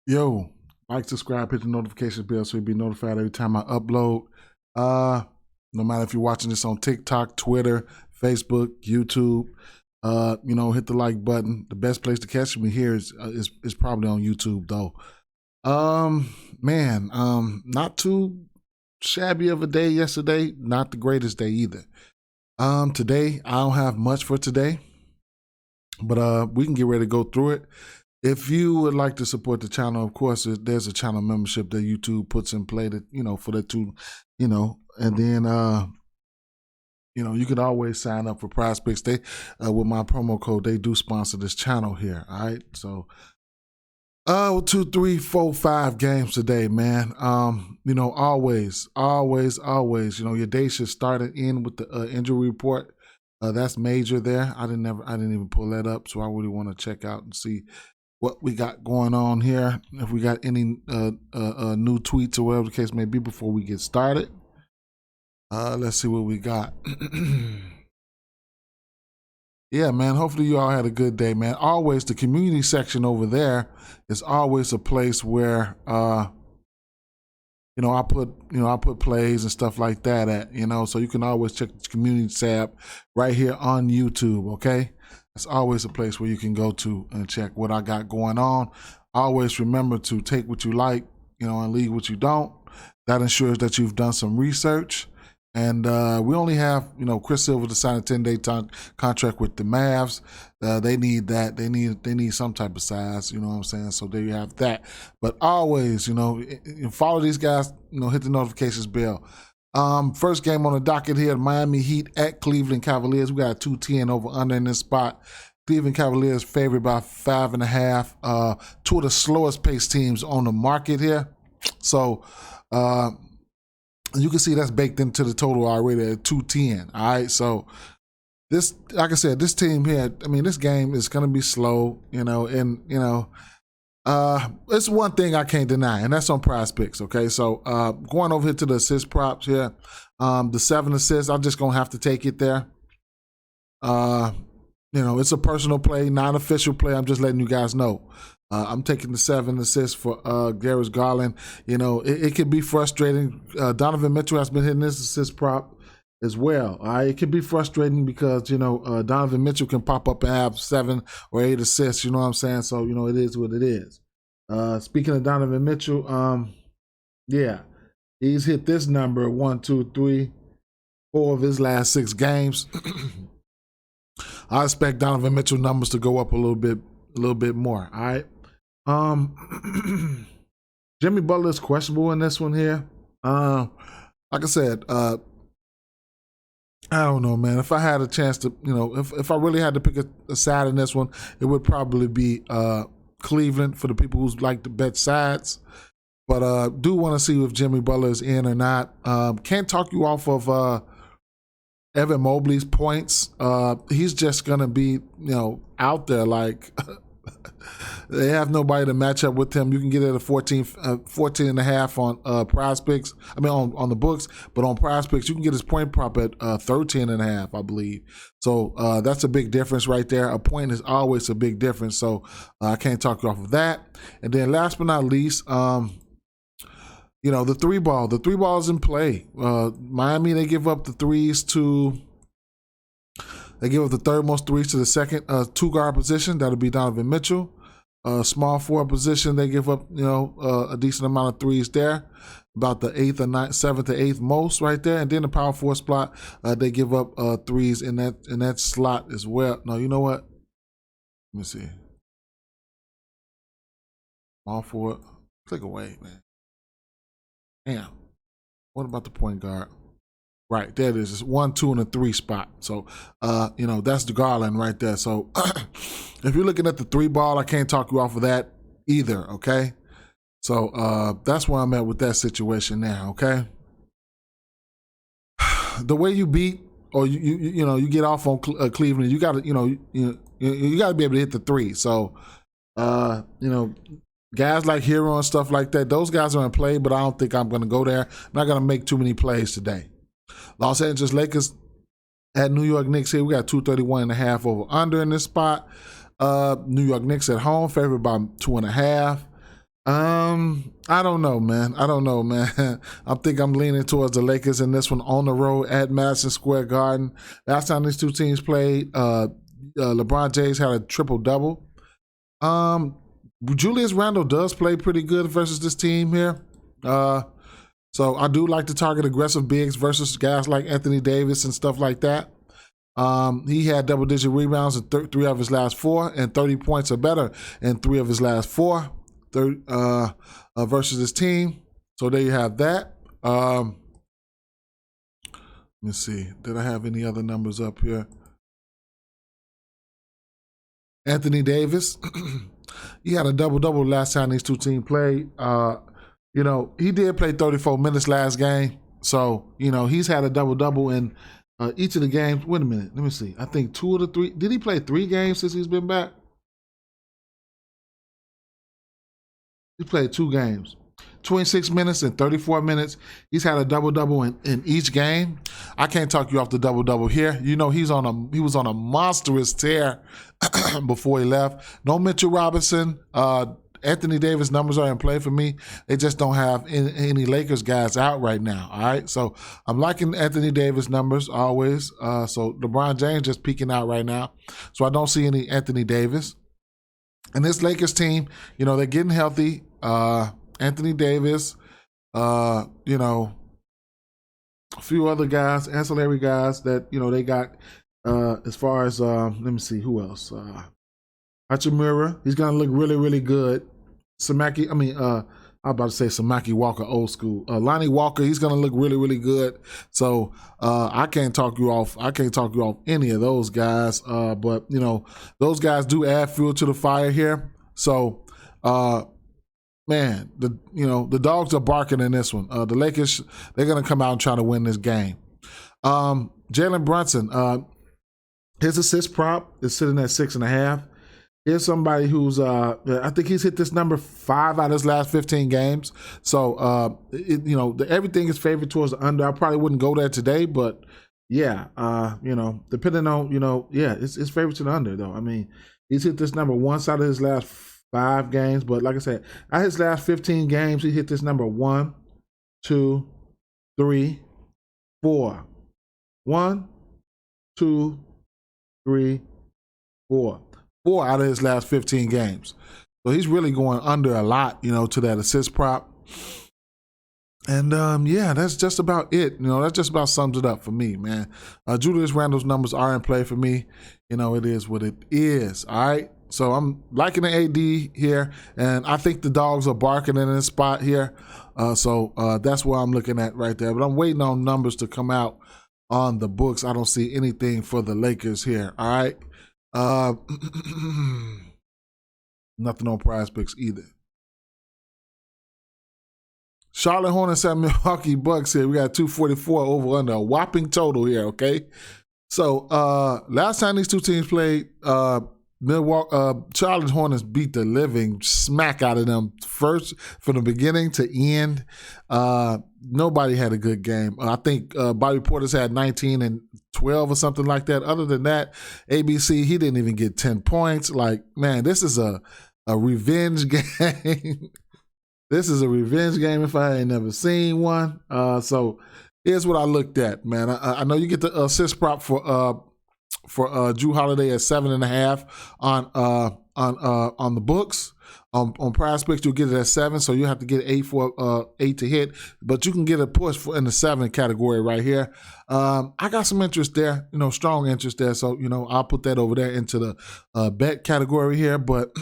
Yo, like, subscribe, hit the notification bell so you'll be notified every time I upload. No matter if you're watching this on TikTok, Twitter, Facebook, YouTube, hit the like button. The best place to catch me here is probably on YouTube though. Not too shabby of a day yesterday. Not the greatest day either. Today I don't have much for today, but we can get ready to go through it. If you would like to support the channel, of course, there's a channel membership that YouTube puts in play that, for the two, and then, you can always sign up for PrizePicks. They, with my promo code, they do sponsor this channel here. All right. So, 2, 3, 4, 5 games today, man. Always, your day should start and end with the injury report. That's major there. I didn't even pull that up. So I really want to check out and see what we got going on here. If we got any new tweets or whatever the case may be before we get started. Let's see what we got. Yeah, man, hopefully you all had a good day, man. Always the community section over there is always a place where I put plays and stuff like that at, so you can always check the community tab right here on YouTube, okay? It's always a place where you can go to and check what I got going on. Always remember to take what you like, and leave what you don't. That ensures that you've done some research. And we only have, Chris Silver to sign a 10-day contract with the Mavs. They need that. They need some type of size, you know what I'm saying? So there you have that. But always, follow these guys, hit the notifications bell. First game on the docket here, Miami Heat at Cleveland Cavaliers. We got a 210 over under in this spot. Cleveland Cavaliers favored by 5.5. Two of the slowest paced teams on the market here. So you can see that's baked into the total already at 210. All right. So this, like I said, this team here, this game is going to be slow, it's one thing I can't deny, and that's on PrizePicks, okay? So going over here to the assist props here, the 7 assists, I'm just going to have to take it there. It's a personal play, non-official play. I'm just letting you guys know. I'm taking the 7 assists for Darius Garland. It could be frustrating. Donovan Mitchell has been hitting this assist prop as well. All right? It can be frustrating because, Donovan Mitchell can pop up and have 7 or 8 assists, you know what I'm saying? So, it is what it is. Speaking of Donovan Mitchell, yeah, he's hit this number 1, 2, 3, 4 of his last 6 games. I expect Donovan Mitchell numbers to go up a little bit more. All right. Jimmy Butler is questionable in this one here. Like I said, I don't know, man. If I had a chance to, if I really had to pick a side in this one, it would probably be Cleveland for the people who like to bet sides. But do want to see if Jimmy Butler is in or not. Can't talk you off of Evan Mobley's points. He's just going to be, out there like they have nobody to match up with him. You can get it at 14 and a half on PrizePicks. On the books, but on PrizePicks, you can get his point prop at 13 and a half, I believe. So that's a big difference right there. A point is always a big difference. So I can't talk you off of that. And then last but not least, the 3 ball. The 3 ball is in play. Miami, they give up the threes to. They give up the third most threes to the second 2-guard position. That'll be Donovan Mitchell. Small forward position, they give up, a decent amount of threes there. About the 8th or 7th or 8th most right there. And then the power forward spot, they give up threes in that slot as well. No, you know what? Let me see. Small forward. Click away, man. Damn. What about the point guard? Right, there it is. It's 1, 2, and a 3 spot. So, that's the Garland right there. So, if you're looking at the 3 ball, I can't talk you off of that either, okay? So, that's where I'm at with that situation now, okay? The way you beat or you get off on Cleveland, you got to, you got to be able to hit the 3. So, guys like Hero and stuff like that, those guys are in play, but I don't think I'm going to go there. I'm not going to make too many plays today. Los Angeles Lakers at New York Knicks here. We got 231.5 over under in this spot. New York Knicks at home, favored by 2.5. I don't know, man. I don't know, man. I think I'm leaning towards the Lakers in this one on the road at Madison Square Garden. Last time these two teams played, LeBron James had a triple-double. Julius Randle does play pretty good versus this team here. So I do like to target aggressive bigs versus guys like Anthony Davis and stuff like that. He had double-digit rebounds in 3 of his last 4 and 30 points or better in 3 of his last 4 versus his team. So there you have that. Let me see. Did I have any other numbers up here? Anthony Davis. He had a double-double last time these two teams played. He did play 34 minutes last game. So, he's had a double-double in each of the games. Wait a minute. Let me see. I think 2 of the 3. Did he play 3 games since he's been back? He played 2 games. 26 minutes and 34 minutes. He's had a double-double in each game. I can't talk you off the double-double here. He was on a monstrous tear before he left. No Mitchell Robinson. Anthony Davis numbers are in play for me. They just don't have any Lakers guys out right now. All right. So I'm liking Anthony Davis numbers always. So LeBron James just peeking out right now. So I don't see any Anthony Davis. And this Lakers team, they're getting healthy. Anthony Davis, a few other guys, ancillary guys that, they got as far as, let me see, who else? Hachimura, he's going to look really, really good. I'm about to say Samaki Walker, old school. Lonnie Walker, he's going to look really, really good. So I can't talk you off any of those guys. But, those guys do add fuel to the fire here. So, man, the dogs are barking in this one. The Lakers, they're going to come out and try to win this game. Jalen Brunson, his assist prop is sitting at 6.5. Here's somebody who's, I think he's hit this number 5 out of his last 15 games. So, everything is favored towards the under. I probably wouldn't go there today, but yeah, depending on, it's favored to the under though. I mean, he's hit this number once out of his last 5 games, but like I said, out of his last 15 games, he hit this number 1, 2, 3, 4. 1, 2, 3, 4. 4 out of his last 15 games. So he's really going under a lot, to that assist prop. And, that's just about it. That just about sums it up for me, man. Julius Randle's numbers are in play for me. It is what it is, all right? So I'm liking the AD here, and I think the dogs are barking in this spot here. So that's what I'm looking at right there. But I'm waiting on numbers to come out on the books. I don't see anything for the Lakers here, all right? Nothing on PrizePicks either. Charlotte Hornets at Milwaukee Bucks here. We got 244 over under, a whopping total here, okay? So last time these two teams played, Charlotte Hornets beat the living smack out of them first from the beginning to end. Nobody had a good game. I think Bobby Portis had 19 and 12 or something like that. Other than that, ABC, he didn't even get 10 points. Like, man, this is a revenge game. This is a revenge game if I ain't never seen one. So here's what I looked at, man. I know you get the assist prop for Jrue Holiday at 7.5 on the books. On PrizePicks, you'll get it at 7, so you have to get 8 for 8 to hit. But you can get a push in the 7 category right here. I got some interest there, strong interest there. So I'll put that over there into the bet category here. But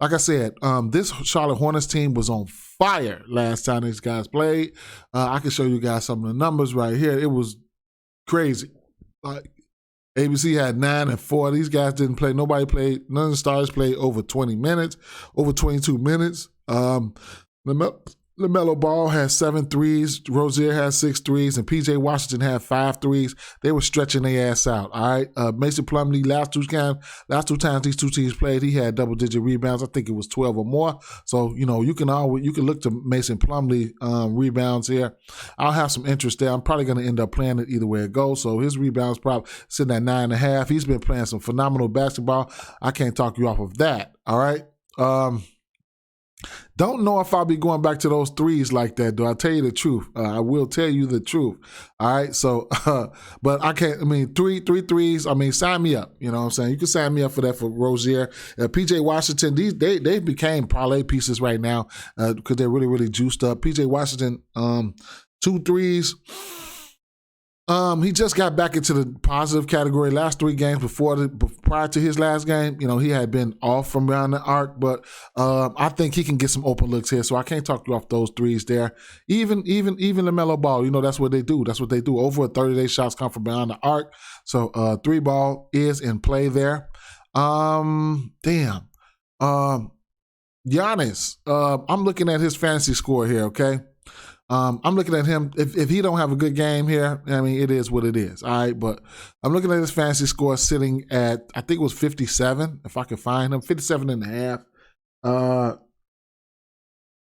like I said, this Charlotte Hornets team was on fire last time these guys played. I can show you guys some of the numbers right here. It was crazy. Like, ABC had 9 and 4. These guys didn't play. Nobody played. None of the stars played over 20 minutes, over 22 minutes. LaMelo Ball had 7 threes. Rozier had 6 threes. And P.J. Washington had 5 threes. They were stretching their ass out, all right? Mason Plumlee, last two times these two teams played, he had double-digit rebounds. I think it was 12 or more. So, you can look to Mason Plumlee rebounds here. I'll have some interest there. I'm probably going to end up playing it either way it goes. So his rebounds probably sitting at 9.5. He's been playing some phenomenal basketball. I can't talk you off of that, all right? Don't know if I'll be going back to those threes like that, though. I'll tell you the truth. I will tell you the truth. All right. So, but I can't, I mean, three threes. I mean, sign me up. You know what I'm saying? You can sign me up for that for Rozier. PJ Washington, they became parlay pieces right now because they're really, really juiced up. PJ Washington, 2 threes. He just got back into the positive category last 3 games prior to his last game. You know, he had been off from around the arc, but I think he can get some open looks here. So I can't talk you off those threes there. Even LaMelo Ball, you know, that's what they do. That's what they do. Over 30-day shots come from beyond the arc. So 3 ball is in play there. Giannis. I'm looking at his fantasy score here, okay? I'm looking at him. If he don't have a good game here, I mean, it is what it is. All right, but I'm looking at his fantasy score sitting at, I think it was 57, if I can find him, 57 and a half.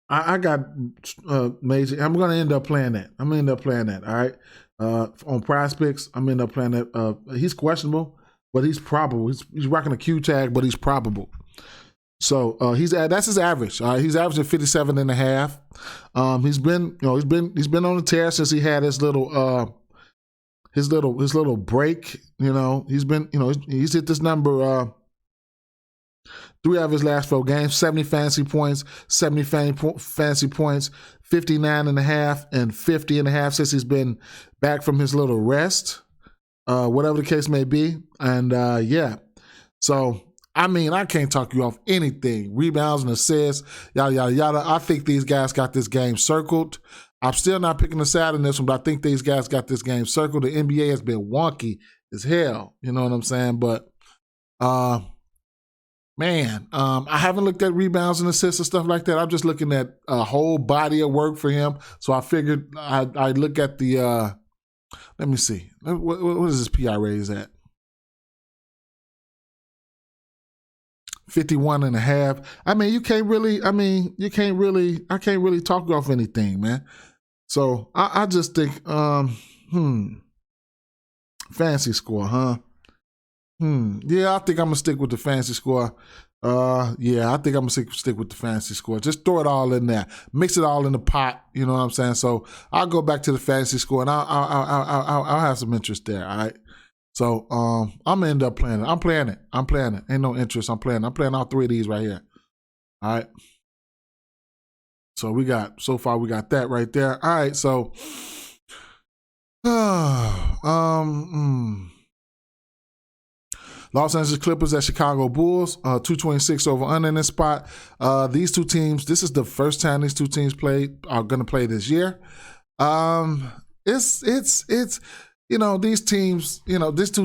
I got major. I'm going to end up playing that. All right. On PrizePicks, I'm going to end up playing that. He's questionable, but he's probable. He's rocking a Q tag, but he's probable. So that's his average. He's averaging 57 and a half. He's been on the tear since he had his little break. You know, he's hit this number 3 of his last 4 games, 70 fantasy points, 59 and a half, and 50 and a half since he's been back from his little rest, whatever the case may be. And yeah, so I mean, I can't talk you off anything. Rebounds and assists, yada, yada, yada. I think these guys got this game circled. I'm still not picking a side in this one, but I think these guys got this game circled. The NBA has been wonky as hell. You know what I'm saying? But, man, I haven't looked at rebounds and assists and stuff like that. I'm just looking at a whole body of work for him. So I figured I'd look at the, let me see. What is his PI raise at? 51 and a half. I mean, I can't really talk off anything, man. So I just think, fantasy score, huh? Yeah, I think I'm gonna stick with the fantasy score. Yeah, I think I'm gonna stick with the fantasy score. Just throw it all in there, mix it all in the pot. You know what I'm saying? So I'll go back to the fantasy score, and I'll have some interest there. All right. So I'm gonna end up playing it. I'm playing it. Ain't no interest. I'm playing all 3 of these right here. All right. So so far we got that right there. All right. So Los Angeles Clippers at Chicago Bulls, 226 over under in this spot. These 2 teams, this is the first time these 2 teams are gonna play this year. It's you know, these 2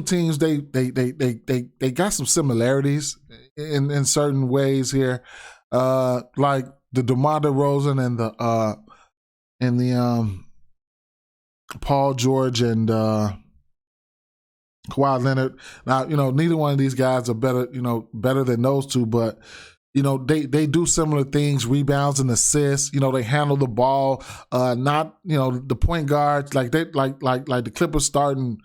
teams, they got some similarities in certain ways here. Like the DeMar DeRozan and the Paul George and Kawhi Leonard. Now, you know, neither one of these guys are better than those 2, but you know, they do similar things, rebounds and assists. You know, they handle the ball. Not, you know, the point guards like the Clippers starting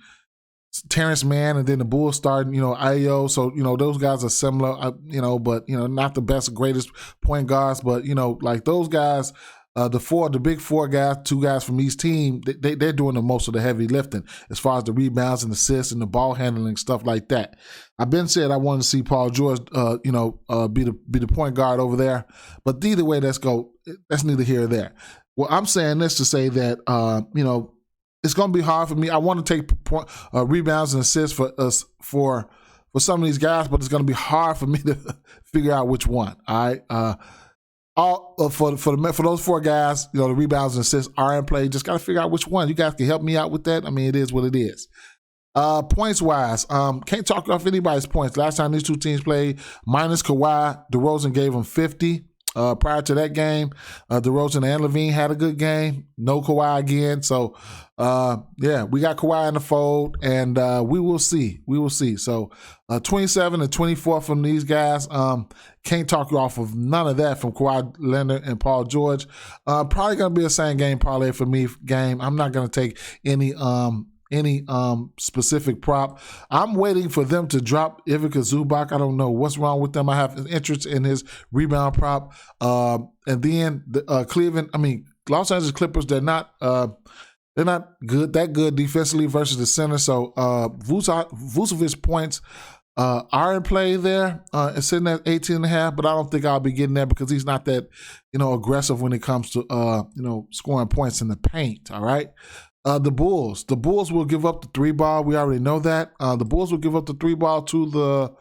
Terrence Mann and then the Bulls starting, you know, Ayo. So, you know, those guys are similar, you know, but, you know, not the best, greatest point guards, but, you know, like those guys, the big 4 guys, 2 guys from each team, they're doing the most of the heavy lifting as far as the rebounds and assists and the ball handling, stuff like that. I've been said I wanted to see Paul George, be the point guard over there, but either way, that's neither here or there. Well, I'm saying this to say that, you know, it's going to be hard for me. I want to take rebounds and assists for some of these guys, but it's going to be hard for me to figure out which one. All right. For those 4 guys, you know, the rebounds and assists are in play. Just got to figure out which one. You guys can help me out with that. I mean, it is what it is. Points wise, can't talk off anybody's points. Last time these 2 teams played, minus Kawhi, DeRozan gave them 50. Prior to that game, DeRozan and Levine had a good game. No Kawhi again. So, yeah, we got Kawhi in the fold, and we will see. So, 27 and 24 from these guys. Can't talk you off of none of that from Kawhi Leonard and Paul George. Probably going to be a same game parlay for me game. I'm not going to take any any specific prop. I'm waiting for them to drop Ivica Zubac. I don't know what's wrong with them. I have an interest in his rebound prop. And then the Los Angeles Clippers, they're not that good defensively versus the center. So Vucevic points are in play there. It's sitting at 18.5, but I don't think I'll be getting there because he's not that, aggressive when it comes to, scoring points in the paint. All right. The Bulls will give up the 3-ball. We already know that. The Bulls will give up the 3-ball to the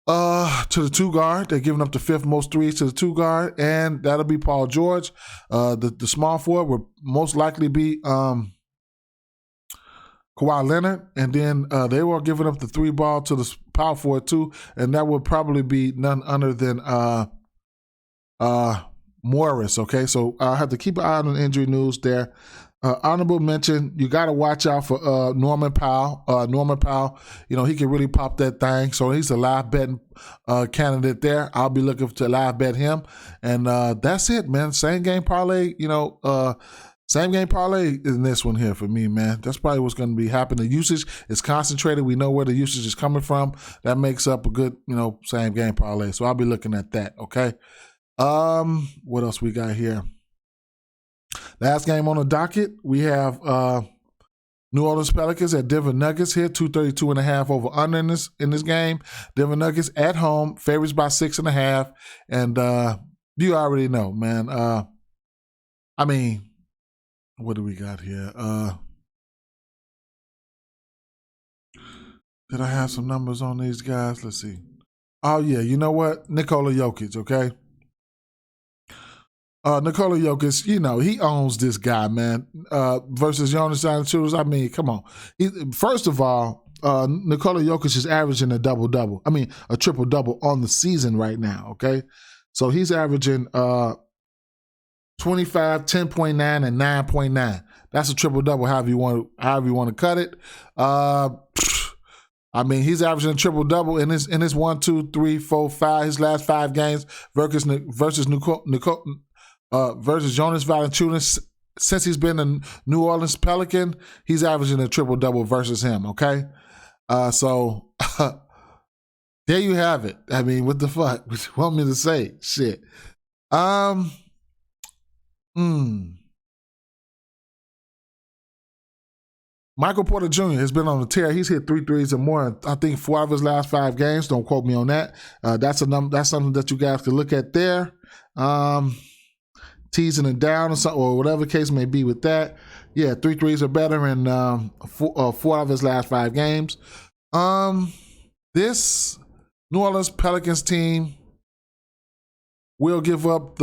2-guard. They're giving up the 5th most threes to the 2-guard, and that'll be Paul George. The small forward will most likely be Kawhi Leonard, and then they were giving up the 3-ball to the power forward too, and that would probably be none other than Morris. Okay, so I have to keep an eye on the injury news there. Honorable mention, you got to watch out for Norman Powell. Norman Powell, he can really pop that thing. So he's a live betting candidate there. I'll be looking to live bet him. And that's it, man. Same game parlay, same game parlay in this one here for me, man. That's probably what's going to be happening. The usage is concentrated. We know where the usage is coming from. That makes up a good, same game parlay. So I'll be looking at that, okay? What else we got here? Last game on the docket, we have New Orleans Pelicans at Denver Nuggets here, 232.5 over under in this game. Denver Nuggets at home, favorites by 6.5, and you already know, man. What do we got here? Did I have some numbers on these guys? Let's see. Oh yeah, you know what? Nikola Jokic, okay. Nikola Jokic, he owns this guy, man. Versus Jonas Valanciunas, come on. First of all, Nikola Jokic is averaging a double-double. A triple-double on the season right now, okay? So he's averaging 25, 10.9, and 9.9. That's a triple-double, however you want to cut it. He's averaging a triple-double in his 1, 2, 3, 4, 5, his last 5 games versus Jonas Valanciunas. Since he's been a New Orleans Pelican, he's averaging a triple-double versus him, okay? So there you have it. What the fuck? What you want me to say? Shit. Michael Porter Jr. has been on the tear. He's hit 3 threes or more in, I think, 4 of his last 5 games. Don't quote me on that. That's something that you guys can look at there. Teasing it down or whatever case may be with that. Yeah, 3 threes or better in 4 of his last 5 games. This New Orleans Pelicans team will give up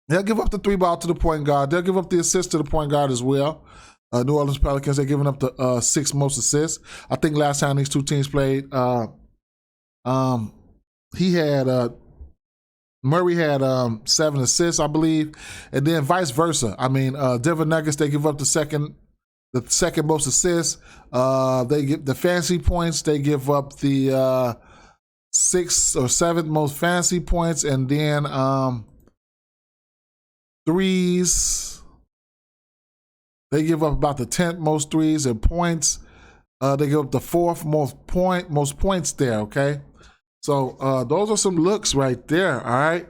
they'll give up the 3-ball to the point guard. They'll give up the assist to the point guard as well. New Orleans Pelicans, they're giving up the 6th most assists. I think last time these two teams played, Murray had 7 assists, I believe, and then vice versa. Denver Nuggets, they give up the second most assists. They give the fantasy points. They give up the 6th or 7th most fantasy points, and then threes. They give up about the 10th most threes and points. They give up the 4th most points there. Okay. So those are some looks right there. All right.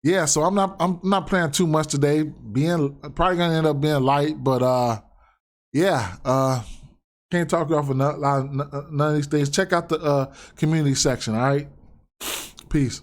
Yeah. So I'm not playing too much today. Probably gonna end up being light, but yeah. Can't talk off of none of these things. Check out the community section. All right. Peace.